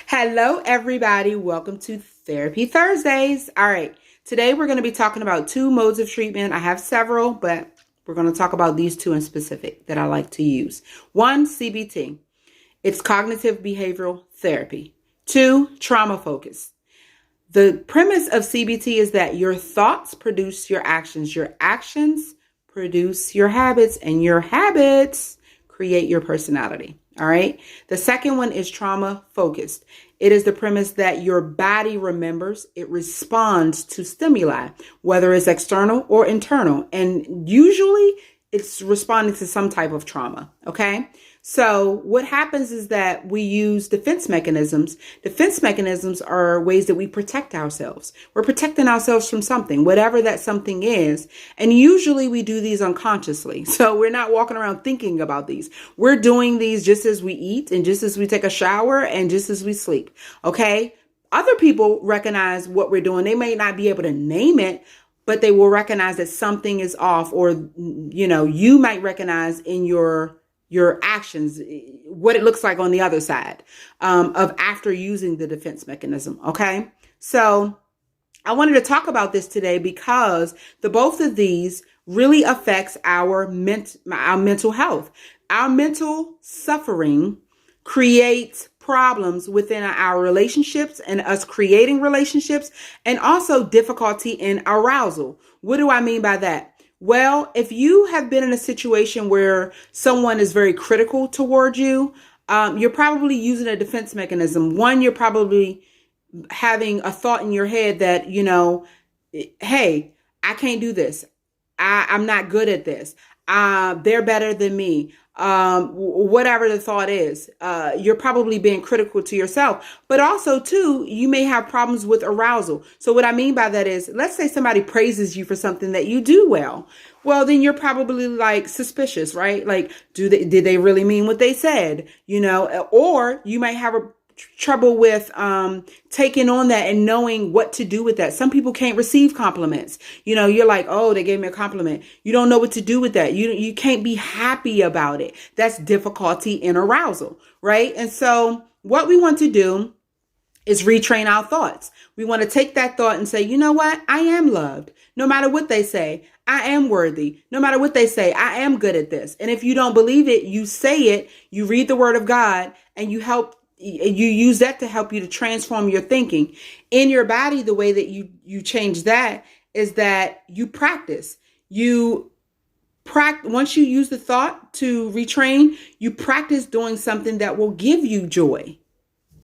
Hello, everybody. Welcome to Therapy Thursdays. All right. Today, we're going to be talking about two modes of treatment. I have several, but we're going to talk about these two in specific that I like to use. One, CBT. It's cognitive behavioral therapy. Two, trauma focus. The premise of CBT is that your thoughts produce your actions produce your habits, and your habits create your personality. All right. The second one is trauma focused. It is the premise that your body remembers, it responds to stimuli, whether it's external or internal. And usually it's responding to some type of trauma. Okay. So what happens is that we use defense mechanisms. Defense mechanisms are ways that we protect ourselves. We're protecting ourselves from something, whatever that something is. And usually we do these unconsciously. So we're not walking around thinking about these. We're doing these just as we eat and just as we take a shower and just as we sleep. Okay. Other people recognize what we're doing. They may not be able to name it, but they will recognize that something is off, or, you might recognize in your actions, what it looks like on the other side of after using the defense mechanism. Okay. So I wanted to talk about this today because both of these really affects our mental health. Our mental suffering creates problems within our relationships and us creating relationships, and also difficulty in arousal. What do I mean by that? Well, if you have been in a situation where someone is very critical toward you, you're probably using a defense mechanism. One, you're probably having a thought in your head that, hey, I can't do this. I'm not good at this. They're better than me. Whatever the thought is, you're probably being critical to yourself, but also too, you may have problems with arousal. So what I mean by that is, let's say somebody praises you for something that you do well. Well, then you're probably like suspicious, right? Like, did they really mean what they said? Or you might have trouble with taking on that and knowing what to do with that. Some people can't receive compliments. You're like, oh, they gave me a compliment. You don't know what to do with that. You can't be happy about it. That's difficulty in arousal, right? And so what we want to do is retrain our thoughts. We want to take that thought and say, you know what? I am loved. No matter what they say, I am worthy. No matter what they say, I am good at this. And if you don't believe it, you say it, you read the word of God, and you use that to help you to transform your thinking in your body. The way that you change that is that you practice. Once you use the thought to retrain, you practice doing something that will give you joy.